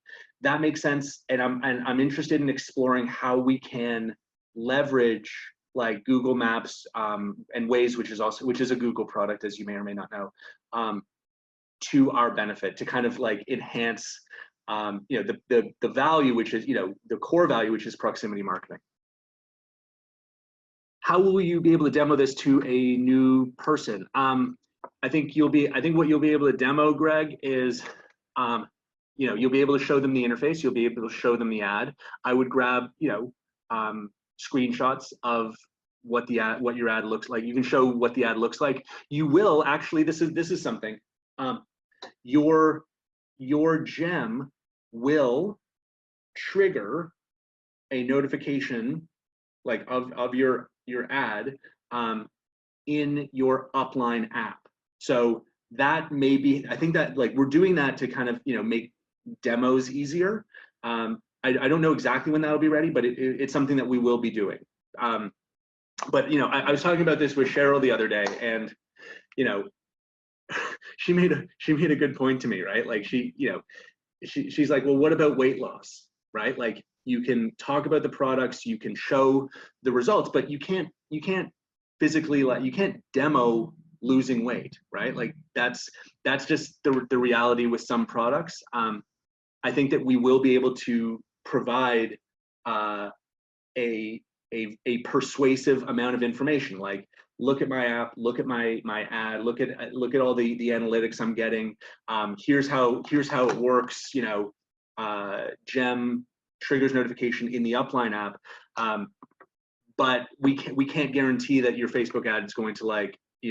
that makes sense, and I'm interested in exploring how we can leverage like Google Maps and Waze, which is a Google product, as you may or may not know, to our benefit, to kind of like enhance the value, which is the core value, which is proximity marketing. How will you be able to demo this to a new person? I think what you'll be able to demo, Greg, is you'll be able to show them the interface, you'll be able to show them the ad. I would grab screenshots of what your ad looks like. You can show what the ad looks like. You will actually, this is something, your gem will trigger a notification like of your ad in your upline app. So that may be, I think that like we're doing that to kind of, make demos easier. I don't know exactly when that'll be ready, but it's something that we will be doing. But I was talking about this with Cheryl the other day, and she made a good point to me, right? Like she's like, well, what about weight loss, right? Like you can talk about the products, you can show the results, but you can't physically, like you can't demo losing weight, right? Like that's just the reality with some products. I think that we will be able to provide a persuasive amount of information, like look at my app, look at my ad, look at all the analytics I'm getting. Here's how it works. Gem triggers notification in the upline app, but we can't guarantee that your Facebook ad is going to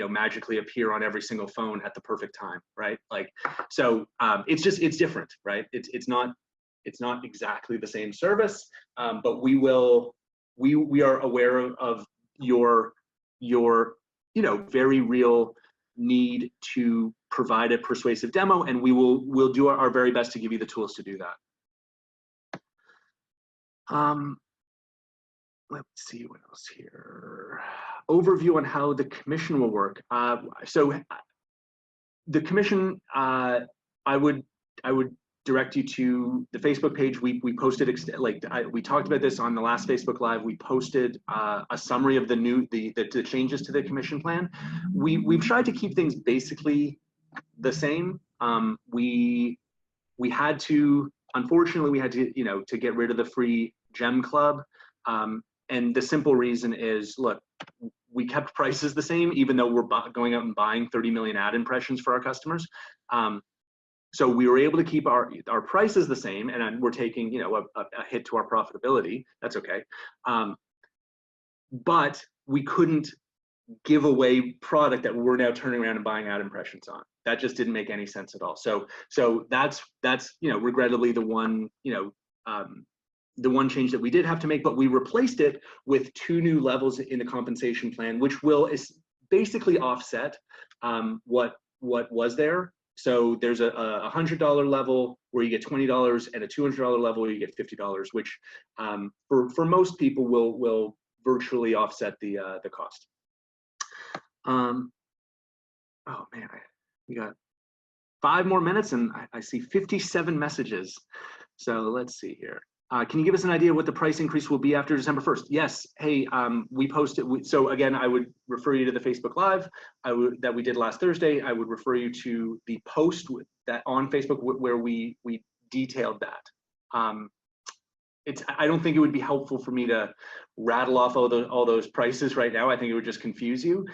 magically appear on every single phone at the perfect time, right? Like, so it's different, right? It's not exactly the same service, but we are aware of your very real need to provide a persuasive demo, and we'll do our very best to give you the tools to do that. Let's see what else here. Overview on how the commission will work. So the commission, I would direct you to the Facebook page. We posted, we talked about this on the last Facebook Live. We posted a summary of the changes to the commission plan. We've tried to keep things basically the same. Unfortunately, we had to get rid of the free Gem Club. And the simple reason is, look, we kept prices the same, even though we're going out and buying 30 million ad impressions for our customers. So we were able to keep our prices the same, and we're taking a hit to our profitability. That's okay. But we couldn't give away product that we're now turning around and buying ad impressions on. That just didn't make any sense at all. So that's regrettably the one change that we did have to make, but we replaced it with 2 new levels in the compensation plan, which will basically offset what was there. So there's a $100 level where you get $20 and a $200 level where you get $50, which for most people will virtually offset the cost. Oh man, we got 5 more minutes and I see 57 messages. So let's see here. Can you give us an idea what the price increase will be after December 1st? Yes. Hey, we posted. So again, I would refer you to the Facebook Live that we did last Thursday. I would refer you to the post that on Facebook where we detailed that. I don't think it would be helpful for me to rattle off all those prices right now. I think it would just confuse you.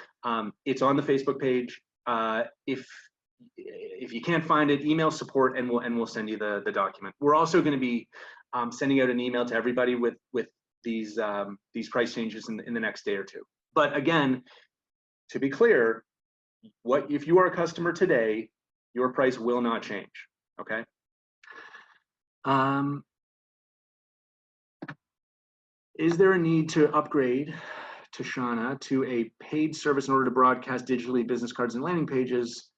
It's on the Facebook page. If you can't find it, email support and we'll send you the document. We're also going to be sending out an email to everybody with these price changes in the next day or 2. But again, to be clear, if you are a customer today, your price will not change. Okay. Is there a need to upgrade, to Shauna, to a paid service in order to broadcast digitally business cards and landing pages?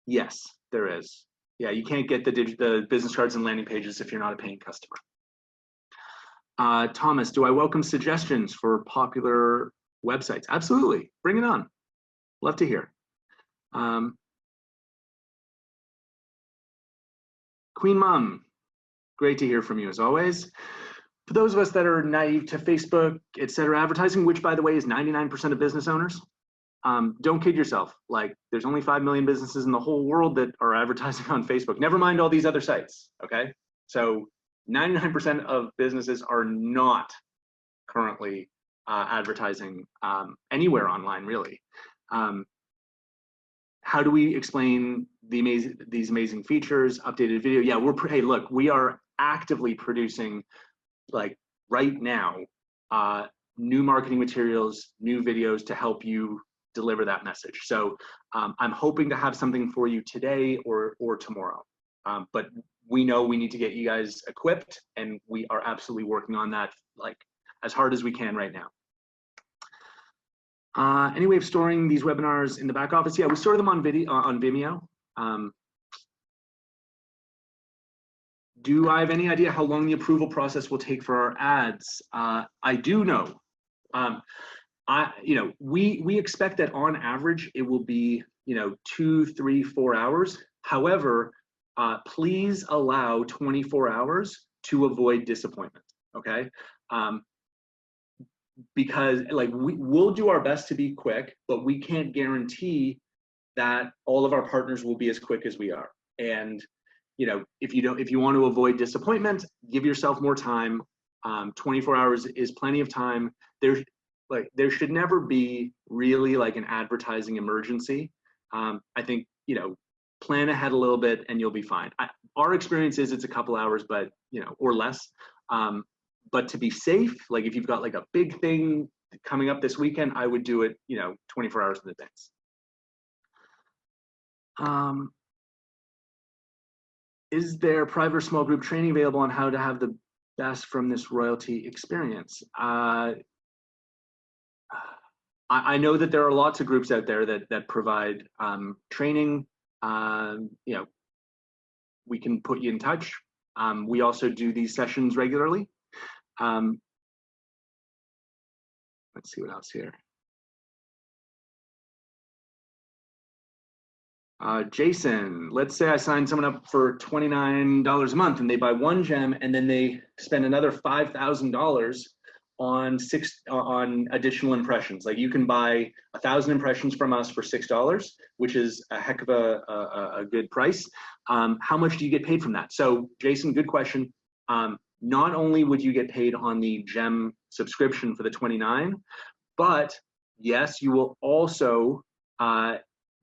Yes, there is. Yeah, you can't get the business cards and landing pages if you're not a paying customer. Thomas, do I welcome suggestions for popular websites? Absolutely, bring it on. Love to hear. Queen Mom, great to hear from you as always. For those of us that are naive to Facebook, etc., advertising, which by the way is 99% of business owners, don't kid yourself. Like, there's only 5 million businesses in the whole world that are advertising on Facebook. Never mind all these other sites. Okay, so 99% of businesses are not currently advertising anywhere online, really. How do we explain these amazing features? Updated video. Yeah, hey, look, we are actively producing, like right now, new marketing materials, new videos to help you deliver that message. So I'm hoping to have something for you today or tomorrow. But we know we need to get you guys equipped, and we are absolutely working on that, like as hard as we can right now. Any way of storing these webinars in the back office? Yeah, we store them on video on Vimeo. Do I have any idea how long the approval process will take for our ads? I do know. We expect that on average it will be 2, 3, 4 hours. However, please allow 24 hours to avoid disappointment. Okay. Because we'll do our best to be quick, but we can't guarantee that all of our partners will be as quick as we are. And if you want to avoid disappointment, give yourself more time. 24 hours is plenty of time. There should never be really like an advertising emergency. I think plan ahead a little bit and you'll be fine. Our experience is it's a couple hours, but or less. But to be safe, like if you've got like a big thing coming up this weekend, I would do it 24 hours in advance. Is there private or small group training available on how to have the best from this royalty experience? I know that there are lots of groups out there that provide training. We can put you in touch. We also do these sessions regularly. Let's see what else here. Jason, let's say I sign someone up for $29 a month and they buy 1 gem and then they spend another $5,000 on additional impressions. Like you can buy 1,000 impressions from us for $6, which is a heck of a good price. How much do you get paid from that? So Jason, good question. Not only would you get paid on the gem subscription for the 29, but yes, you will also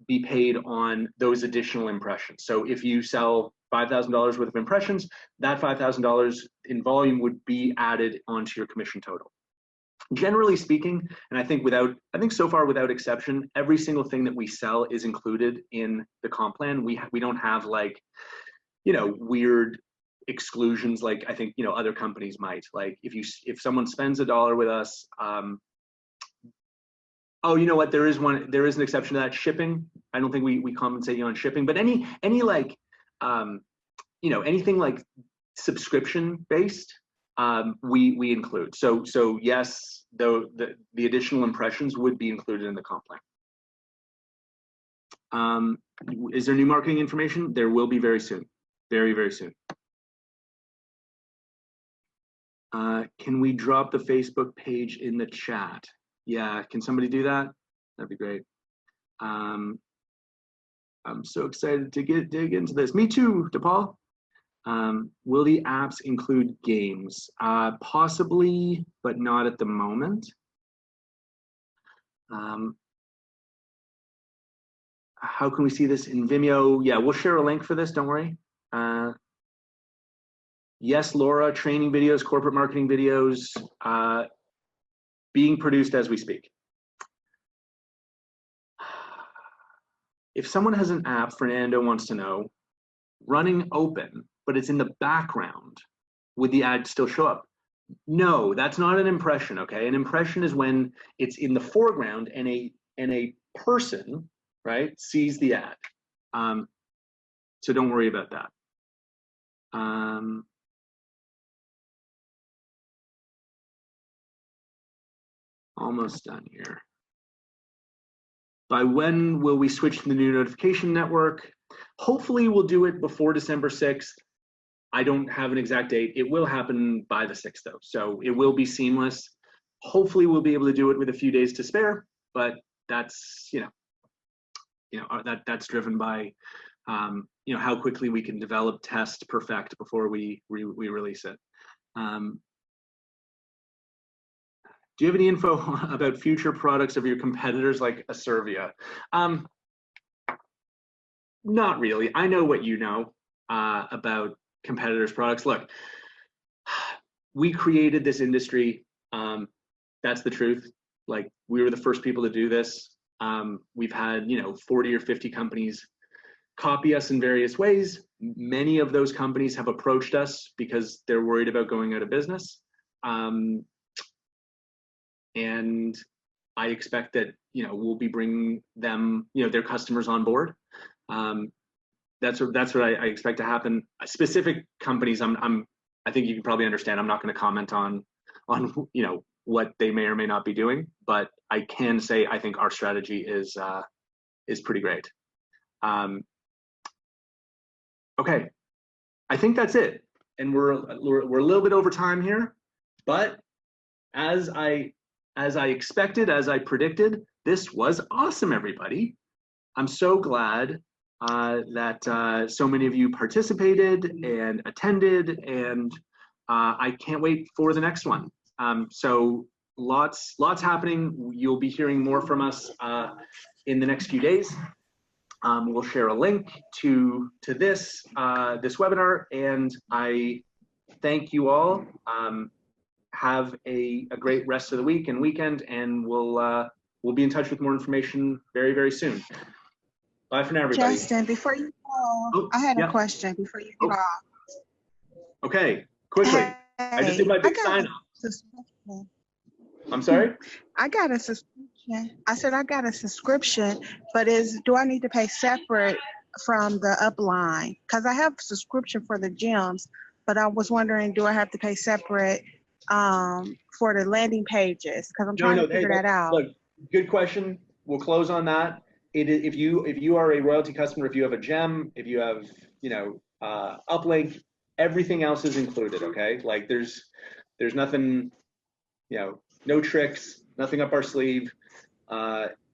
be paid on those additional impressions. So if you sell $5,000 worth of impressions, that $5,000 in volume would be added onto your commission total. Generally speaking, and I think so far without exception, every single thing that we sell is included in the comp plan. We don't have like, weird exclusions like I think other companies might. Like if someone spends $1 with us, oh, you know what? There is an exception to that. Shipping. I don't think we compensate you on shipping, but any like, anything like subscription based, we include. So yes, though the additional impressions would be included in the comp plan. Is there new marketing information? There will be very soon, very, very soon. Can we drop the Facebook page in the chat? Yeah, can somebody do that? That'd be great. I'm so excited to dig into this. Me too, DePaul. Will the apps include games? Possibly, but not at the moment. How can we see this in Vimeo? Yeah, we'll share a link for this, don't worry. Yes, Laura, training videos, corporate marketing videos, being produced as we speak. If someone has an app, Fernando wants to know, running open, but it's in the background, would the ad still show up? No, that's not an impression, okay? An impression is when it's in the foreground and a person, right, sees the ad. So don't worry about that. Almost done here. By when will we switch to the new notification network? Hopefully we'll do it before December 6th. I don't have an exact date. It will happen by the 6th though. So it will be seamless. Hopefully we'll be able to do it with a few days to spare, but that's, that's driven by, how quickly we can develop, test, perfect before we release it. Do you have any info about future products of your competitors like Acervia? Not really. I know what you know about competitors' products. Look, we created this industry. That's the truth. Like, we were the first people to do this. We've had, 40 or 50 companies copy us in various ways. Many of those companies have approached us because they're worried about going out of business. and I expect that, we'll be bringing them, their customers on board. That's what I expect to happen. Specific companies, I think you can probably understand. I'm not going to comment on what they may or may not be doing, but I can say I think our strategy is pretty great. Okay, I think that's it, and we're a little bit over time here, but as I expected, as I predicted, this was awesome, everybody. I'm so glad that so many of you participated and attended, and I can't wait for the next one. So lots happening. You'll be hearing more from us in the next few days. We'll share a link to this webinar, and I thank you all. Have a great rest of the week and weekend, and we'll be in touch with more information very, very soon. Bye for now, everybody. Justin, before you go, I had a question before you get off. Okay, quickly. I just did my big sign off. I'm sorry? I got a subscription. I said I got a subscription, but do I need to pay separate from the upline? Because I have a subscription for the gems, but I was wondering, do I have to pay separate for the landing pages? Because I'm trying to figure that out. Look, good question. We'll close on that. If you are a royalty customer, if you have a gem, if you have uplink, everything else is included. Okay, like there's nothing, no tricks, nothing up our sleeve.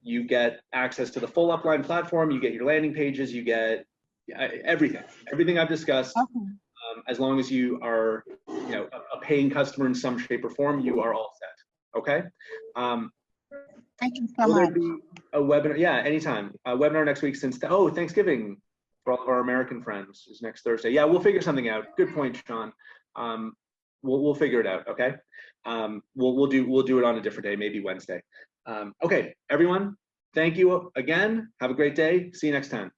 You get access to the full upline platform. You get your landing pages. You get everything I've discussed. Okay. As long as you are, a paying customer in some shape or form, you are all set. Okay. Thank you so Will there much. be a webinar? Yeah, anytime. A webinar next week since Thanksgiving for all of our American friends is next Thursday. Yeah, we'll figure something out. Good point, Sean. We'll figure it out. Okay. We'll do it on a different day, maybe Wednesday. Okay, everyone. Thank you again. Have a great day. See you next time.